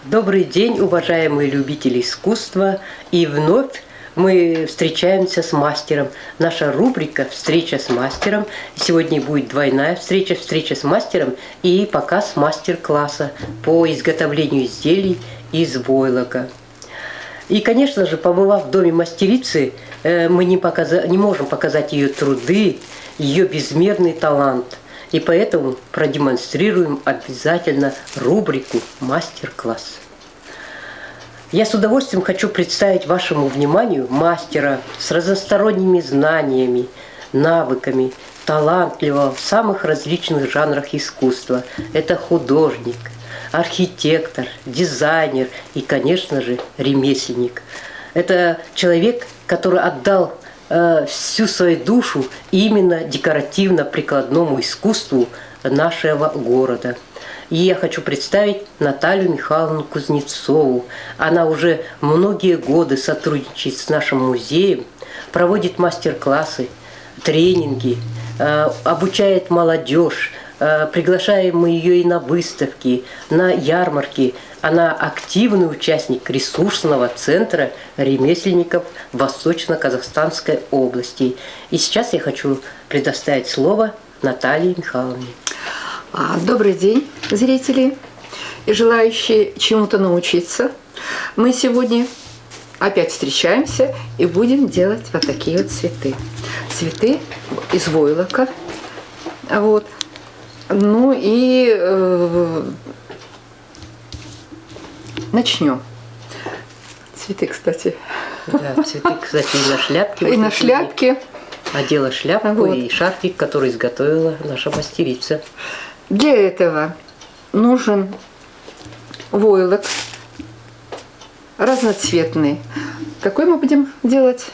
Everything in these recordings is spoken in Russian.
Добрый день, уважаемые любители искусства! И вновь мы встречаемся с мастером. Наша рубрика «Встреча с мастером». Сегодня будет двойная встреча с мастером и показ мастер-класса по изготовлению изделий из войлока. И, конечно же, побывав в доме мастерицы, мы не можем показать ее труды, ее безмерный талант. И поэтому продемонстрируем обязательно рубрику «Мастер-класс». Я с удовольствием хочу представить вашему вниманию мастера с разносторонними знаниями, навыками, талантливого в самых различных жанрах искусства. Это художник, архитектор, дизайнер и, конечно же, ремесленник. Это человек, который отдал всю свою душу именно декоративно-прикладному искусству нашего города. И я хочу представить Наталью Михайловну Кузнецову. Она уже многие годы сотрудничает с нашим музеем, проводит мастер-классы, тренинги, обучает молодежь. Приглашаем мы ее и на выставки, на ярмарки. Она активный участник ресурсного центра ремесленников Восточно-Казахстанской области. И сейчас я хочу предоставить слово Наталье Михайловне. Добрый день, зрители и желающие чему-то научиться. Мы сегодня опять встречаемся и будем делать вот такие вот цветы. Цветы из войлока. Вот. Ну и начнем. Цветы, кстати. Да, цветы, кстати, и на шляпке. И на шляпке. Одела шляпку вот. И шарфик, который изготовила наша мастерица. Для этого нужен войлок разноцветный. Какой мы будем делать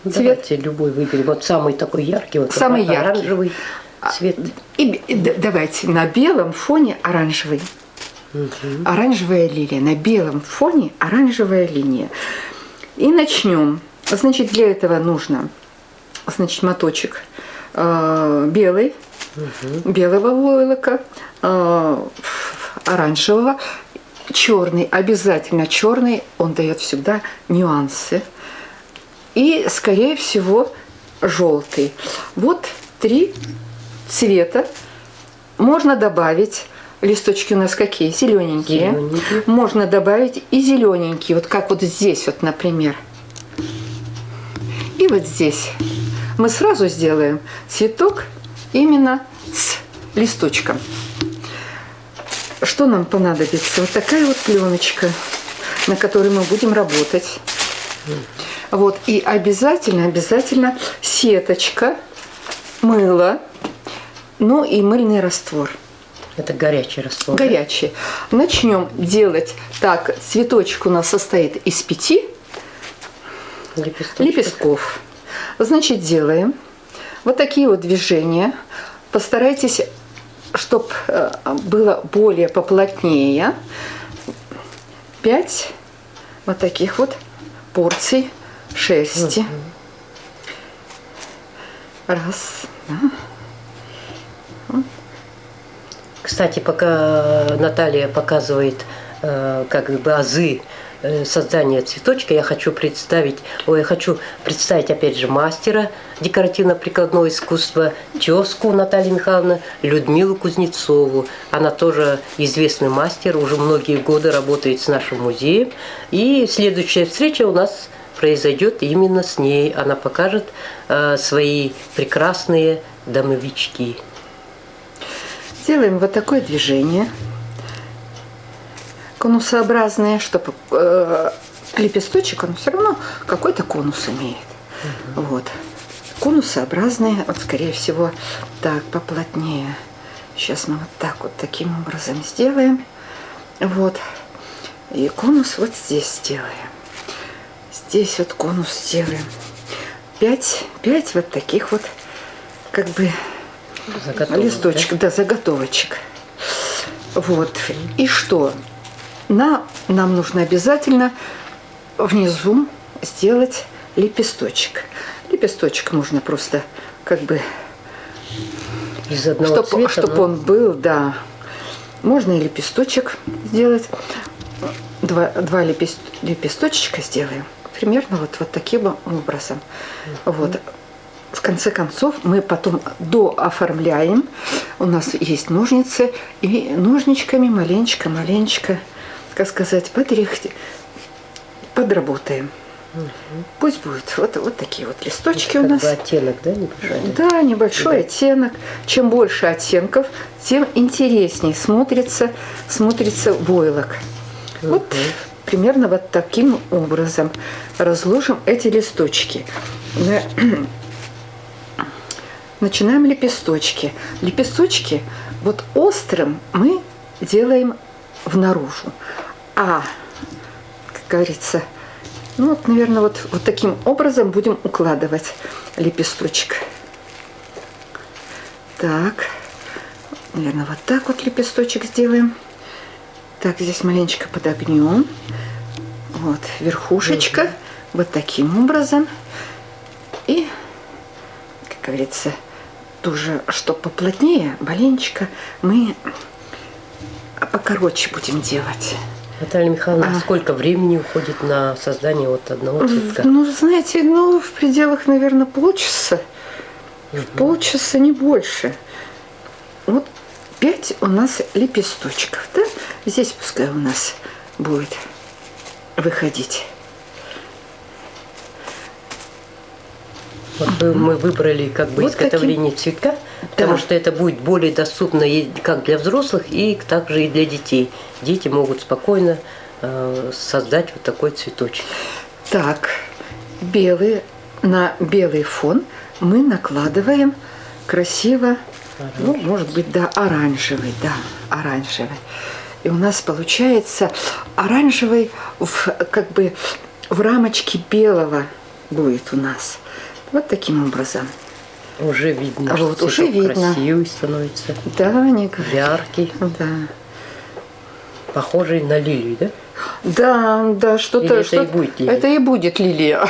цвет? Давайте любой выберем. Вот самый такой яркий, вот самый оранжевый цвет. И давайте на белом фоне оранжевый. Угу. Оранжевая лилия. На белом фоне оранжевая линия. И начнем. Значит, для этого нужно, значит, моточек белый. Угу. Белого войлока, оранжевого, черный, обязательно черный, он дает всегда нюансы. И, скорее всего, желтый. Вот 3 цвета. Можно добавить, листочки у нас какие? Зелененькие. Можно добавить и зелененькие, вот как вот здесь, вот, например. И вот здесь мы сразу сделаем цветок именно с листочком. Что нам понадобится? Вот такая вот пленочка, на которой мы будем работать. Вот. И обязательно сеточка, мыло, ну и мыльный раствор. Это горячий раствор. Горячий. Начнем делать так. Цветочек у нас состоит из 5 лепестков. Значит, делаем вот такие вот движения. Постарайтесь, чтобы было более поплотнее. 5 вот таких вот порций шерсти. Раз. Да. Кстати, пока Наталья показывает как бы азы создания цветочка, я хочу представить опять же мастера декоративно-прикладного искусства, тезку Наталью Михайловну Людмилу Кузнецову. Она тоже известный мастер, уже многие годы работает с нашим музеем. И следующая встреча у нас произойдет именно с ней. Она покажет свои прекрасные домовички. Делаем вот такое движение. Конусообразные, чтобы лепесточек, он все равно какой-то конус имеет. Угу. Вот. Конусообразные, вот скорее всего, так, поплотнее. Сейчас мы вот так вот таким образом сделаем. Вот. И конус вот здесь сделаем. Здесь вот конус сделаем. 5 вот таких вот, как бы, листочек, да, заготовочек. Вот. И что? Нам нужно обязательно внизу сделать лепесточек. Лепесточек можно просто как бы, из одного цвета, чтобы он был, да. Можно и лепесточек сделать. два лепесточка сделаем. Примерно вот таким образом. Вот. В конце концов, мы потом дооформляем. У нас есть ножницы. И ножничками маленечко, как сказать, подработаем. Пусть будет вот такие вот листочки у нас. Оттенок, да, небольшой? Да, небольшой оттенок. Чем больше оттенков, тем интереснее смотрится войлок. Вот примерно вот таким образом разложим эти листочки. Начинаем лепесточки. Лепесточки вот острым мы делаем внаружу. А, как говорится, ну вот, наверное, вот таким образом будем укладывать лепесточек. Так, наверное, вот так вот лепесточек сделаем. Так, здесь маленечко подогнем. Вот, верхушечка. Вот таким образом. И, как говорится, тоже, что поплотнее, маленечко мы покороче будем делать. Наталья Михайловна, сколько времени уходит на создание вот одного цветка? Ну, знаете, в пределах, наверное, полчаса. В полчаса, не больше. Вот 5 у нас лепесточков, да? Здесь пускай у нас будет выходить. Вот мы выбрали как бы Вот изготовление цветка, потому что это будет более доступно и как для взрослых, и также и для детей. Дети могут спокойно создать вот такой цветочек. Так, на белый фон мы накладываем красиво, ну, может быть, да, оранжевый. И у нас получается оранжевый как бы в рамочке белого будет у нас. Вот таким образом. Уже видно, вот, что уже видно. Красивый становится. Да, не говори. Яркий. Да. Похожий на лилию, да? Да, что-то. Или это и будет лилия? Это и будет лилия.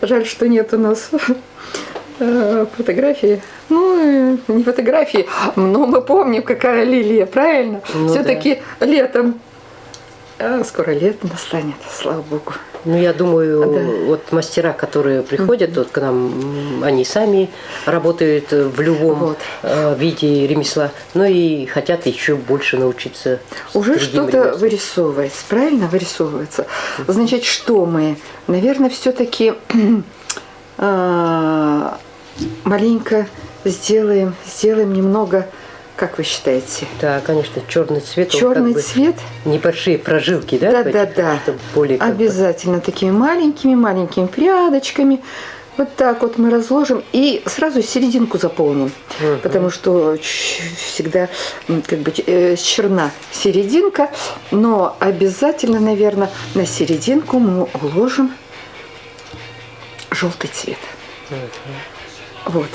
Жаль, что нет у нас фотографии. Ну, не фотографии, но мы помним, какая лилия, правильно? Все-таки летом. Скоро лето настанет, слава богу. Ну, я думаю, вот мастера, которые приходят вот к нам, они сами работают в любом виде ремесла, но и хотят еще больше научиться. Уже что-то вырисовывается, правильно вырисовывается. Значит, что мы, наверное, все-таки маленько сделаем немного. Как вы считаете? Да, конечно, черный цвет. Черный цвет. Небольшие прожилки, да? Да. Более обязательно такими маленькими прядочками. Вот так вот мы разложим и сразу серединку заполним. Потому что всегда как бы черна серединка. Но обязательно, наверное, на серединку мы уложим желтый цвет. Вот.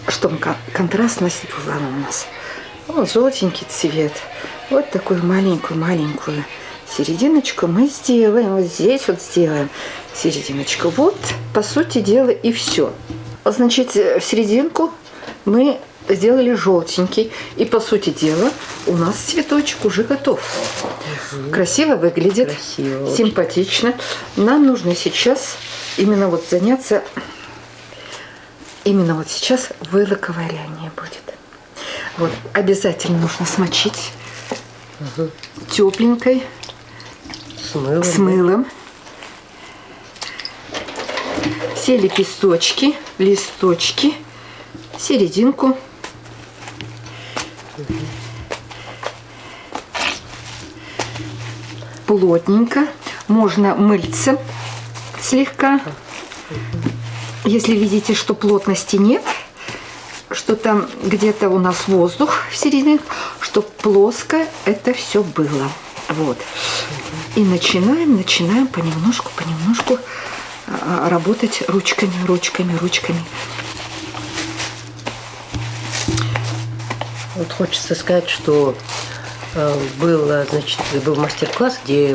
Чтобы контрастность была у нас. Вот желтенький цвет. Вот такую маленькую серединочку мы сделаем. Вот здесь вот сделаем серединочку. Вот, по сути дела, и все. Значит, в серединку мы сделали желтенький. И, по сути дела, у нас цветочек уже готов. Красиво выглядит. Красиво, симпатично. Нам нужно сейчас именно вот заняться. Именно вот сейчас вылоковыряние будет. Вот, обязательно нужно смочить тепленькой с мылом. Все листочки, серединку. Плотненько. Можно мыльцем слегка. Если видите, что плотности нет, что там где-то у нас воздух в середине, чтобы плоско это все было. Вот. И начинаем понемножку работать ручками. Вот хочется сказать, что был мастер-класс, где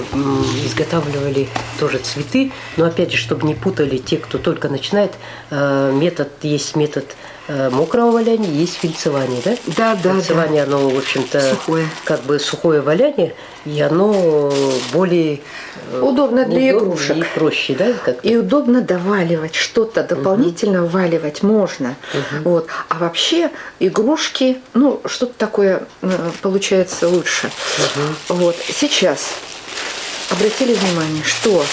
изготавливали тоже цветы, но опять же, чтобы не путали те, кто только начинает, есть метод мокрого валяния, есть фильцевание, да? Да, да, Фильцевание, оно, в общем-то, Сухое. как бы сухое валяние, и оно более Удобно для удобнее игрушек. и проще, да? Как И удобно доваливать, что-то дополнительно вваливать можно. Вот. А вообще игрушки, ну, что-то такое получается лучше. Вот. Сейчас обратили внимание, что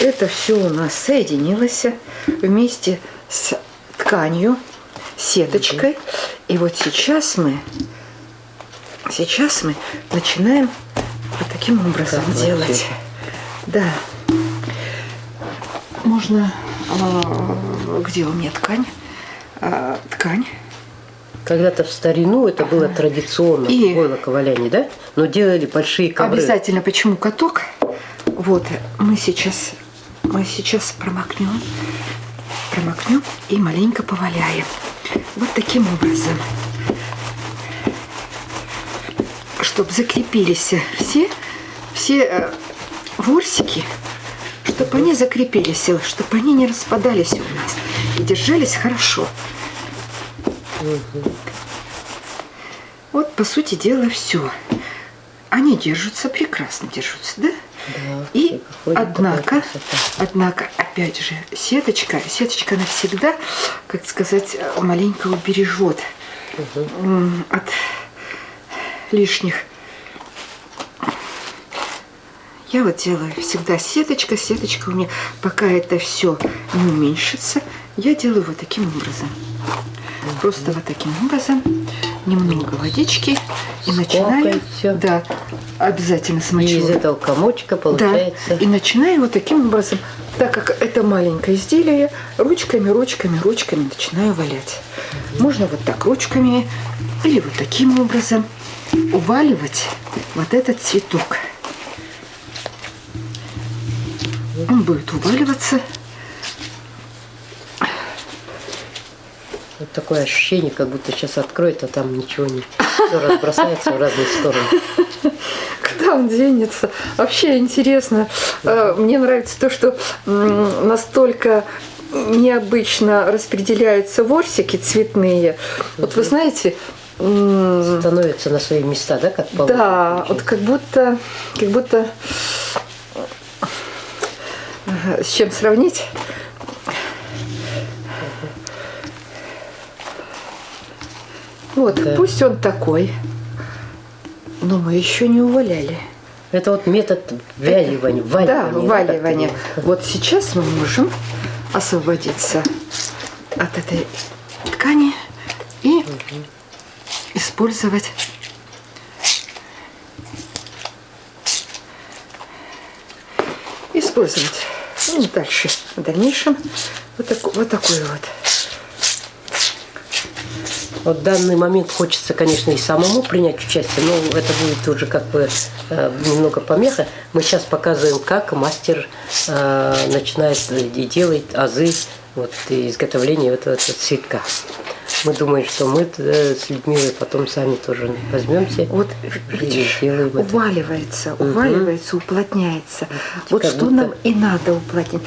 это все у нас соединилось вместе с тканью, сеточкой. И вот сейчас мы начинаем вот таким образом Так, делать. вообще. Да. Можно, где у меня ткань? Ткань. Когда-то в старину это было традиционно, И- войлоко валяние, да? Но делали большие ковры. Обязательно, почему каток? Вот, мы сейчас промокнем и маленько поваляем. Вот таким образом. Чтобы закрепились все ворсики, чтобы они закрепились, чтобы они не распадались у нас и держались хорошо. Вот, по сути дела, все. Они держатся, прекрасно держатся, да? Да, И выходит такая красота. однако, опять же, сеточка навсегда, как сказать, маленько убережет от лишних. Я вот делаю всегда сеточка у меня, пока это все не уменьшится, я делаю вот таким образом. Просто вот таким образом, немного водички и начинаю. всё. Да, обязательно И смочу. из этого комочка получается. Да, и начинаю вот таким образом, так как это маленькое изделие, ручками начинаю валять. Можно вот так ручками или вот таким образом уваливать вот этот цветок. Он будет уваливаться. Вот такое ощущение, как будто сейчас откроет, а там ничего не... Все разбросается в разные стороны. Куда он денется? Вообще интересно. Мне нравится то, что настолько необычно распределяются ворсики цветные. Вот вы знаете, Становятся на свои места, да, как полотна? да, вот как будто с чем сравнить? Вот, Да. пусть он такой, но мы еще не уваляли. Это вот метод вяливания, Да, валивания. валивание. как это? Вот сейчас мы можем освободиться от этой ткани и использовать ну, дальше, в дальнейшем вот такой вот. Вот в данный момент хочется, конечно, и самому принять участие, но это будет уже как бы немного помеха. Мы сейчас показываем, как мастер начинает и делает азы вот, изготовления этого цветка. Мы думаем, что мы с Людмилой потом сами тоже возьмемся Вот и видишь, сделаем это. уваливается, уплотняется. Вот Как что будто- нам и надо уплотнить.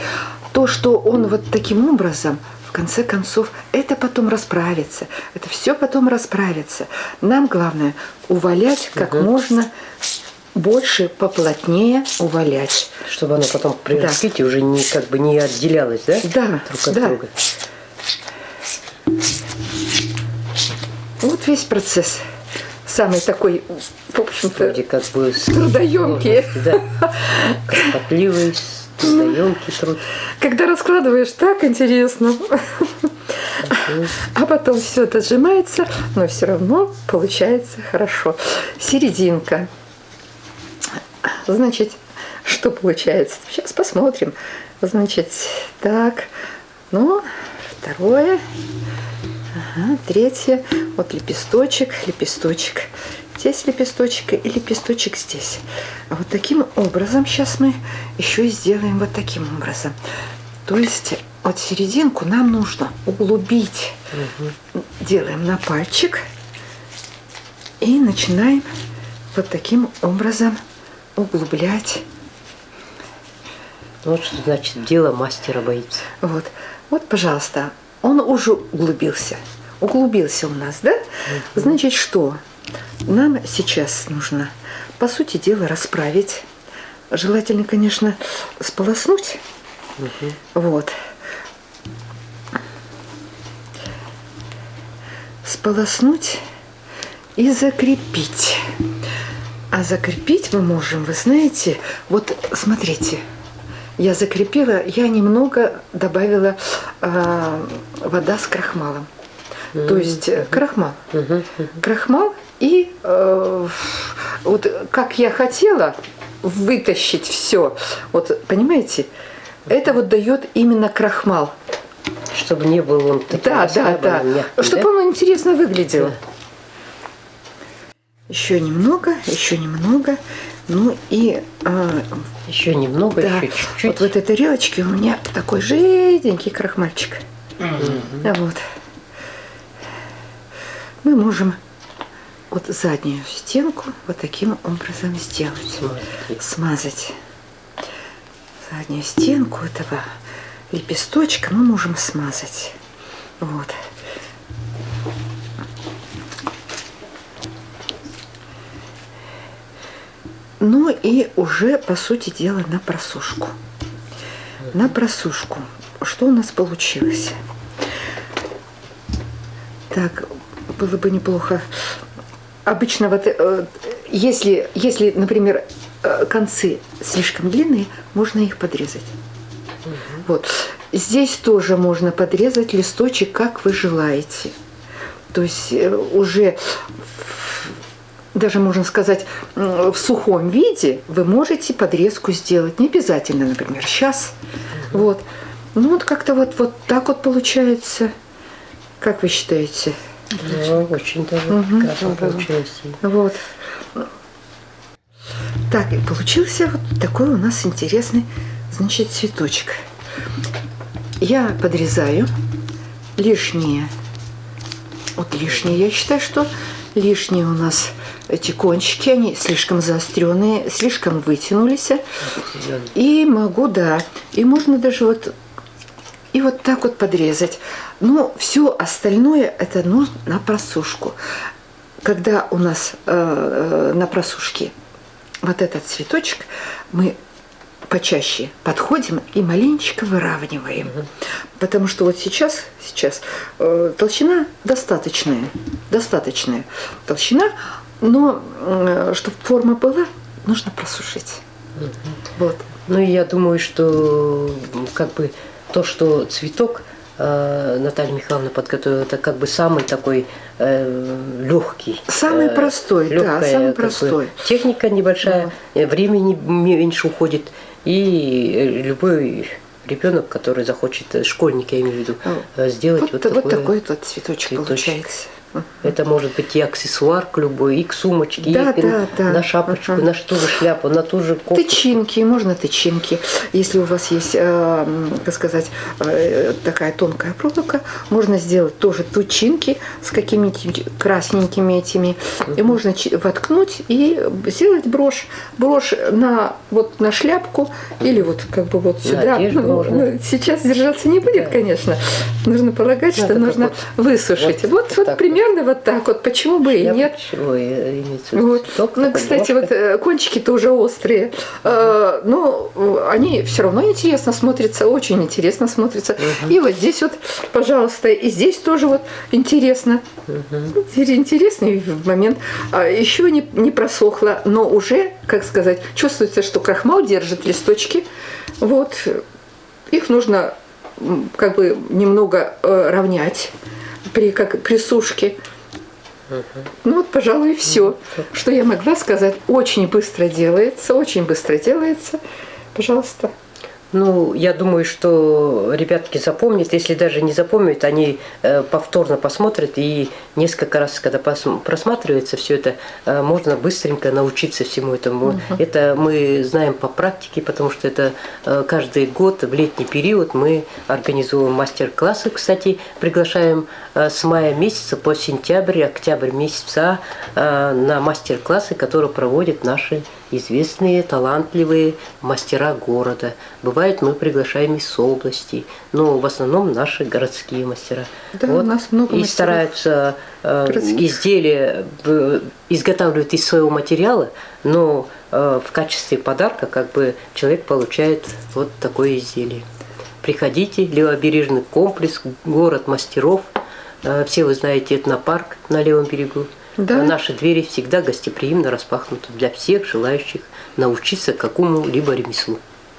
То, что он вот таким образом, в конце концов, это потом расправится. Это все потом расправится. Нам главное увалять как можно больше, поплотнее увалять. Чтобы оно потом при Да. раскрытии уже не, как бы не отделялось, да? Да, Друг от да. друга. Вот весь процесс. Самый такой, в общем-то, Вроде как бы трудоемкий. сложности, да. Кропотливый, трудоемкий труд. Когда раскладываешь, так интересно. А потом все это сжимается, но все равно получается хорошо. Серединка. Значит, что получается? Сейчас посмотрим. Значит, так, ну, второе, ага, третье. Вот лепесточек. Здесь лепесточек и лепесточек здесь. А вот таким образом сейчас мы еще и сделаем вот таким образом. То есть вот серединку нам нужно углубить. Делаем на пальчик и начинаем вот таким образом углублять. Вот что значит дело мастера боится. Вот, пожалуйста, он уже углубился. углубился у нас, да? Значит, что? Нам сейчас нужно, по сути дела, расправить. Желательно, конечно, сполоснуть. Вот. Сполоснуть и закрепить. А закрепить мы можем, вы знаете, вот смотрите, я закрепила, я немного добавила вода с крахмалом. То есть крахмал. Крахмал и вот как я хотела вытащить все, вот понимаете, это вот дает именно крахмал. Чтобы не был он таким Да. Чтобы он интересно выглядел. Да. Еще немного. Ну и Еще немного, да, еще чуть-чуть. вот в этой тарелочке у меня такой жиденький крахмальчик. Вот. Мы можем вот заднюю стенку вот таким образом сделать. Смазать. Заднюю стенку этого лепесточка мы можем смазать. Вот. Ну и уже, по сути дела, на просушку. На просушку. Что у нас получилось? Так, было бы неплохо. Обычно вот, если, например, концы слишком длинные, можно их подрезать. Вот. Здесь тоже можно подрезать листочек, как вы желаете. То есть уже, даже можно сказать, в сухом виде вы можете подрезку сделать. Не обязательно, например, сейчас. Вот. Ну вот как-то вот так вот получается. Как вы считаете? Ну, очень даже прекрасно получилось. Вот. Так, и получился вот такой у нас интересный, значит, цветочек. Я подрезаю лишние. Вот лишние, я считаю, что лишние у нас эти кончики, они слишком заостренные, слишком вытянулись. И могу, да, и можно даже вот и вот так вот подрезать. Но все остальное это на просушку. Когда у нас на просушке вот этот цветочек, мы почаще подходим и маленечко выравниваем. Потому что вот сейчас толщина достаточная толщина, но чтобы форма была, нужно просушить. Вот. Ну и я думаю, что как бы то, что цветок Наталья Михайловна подготовила, это как бы самый такой легкий. Самый простой, да, самый простой. Техника небольшая, времени меньше уходит. И любой ребенок, который захочет, школьник, я имею в виду, сделать вот такой вот цветочек получается. Это может быть и аксессуар к любой, и к сумочке, и на шапочку, на ту же шляпу, на ту же кофту. Тычинки, можно тычинки. Если у вас есть, как сказать, такая тонкая проволока, можно сделать тоже тычинки с какими-то красненькими этими. И можно воткнуть и сделать брошь. Брошь на шляпку или вот как бы вот сюда. Сейчас держаться не будет, конечно. Нужно полагать, что нужно высушить. Вот примерно вот так вот, почему бы и нет. Вот. Ну, кстати, вот кончики тоже острые, но они все равно интересно смотрятся, очень интересно смотрятся. И вот здесь вот, пожалуйста, и здесь тоже вот интересно. Интересный момент. Еще не просохло, но уже, как сказать, чувствуется, что крахмал держит листочки. Вот. Их нужно как бы немного равнять при сушке. Ну вот, пожалуй, все, что я могла сказать. Очень быстро делается, Пожалуйста. Ну, я думаю, что ребятки запомнят. Если даже не запомнят, они повторно посмотрят. И несколько раз, когда просматривается все это, можно быстренько научиться всему этому. Это мы знаем по практике, потому что это каждый год в летний период мы организуем мастер-классы. Кстати, приглашаем с мая месяца по сентябрь, октябрь месяца на мастер-классы, которые проводят наши известные, талантливые мастера города. Бывает, мы приглашаем из области, но в основном наши городские мастера. Да, у нас много и мастеров стараются городских. изделия изготавливать из своего материала, но в качестве подарка как бы человек получает вот такое изделие. Приходите, Левобережный комплекс, город мастеров. Все вы знаете этнопарк на левом берегу. Да. Наши двери всегда гостеприимно распахнуты для всех желающих научиться какому-либо ремеслу.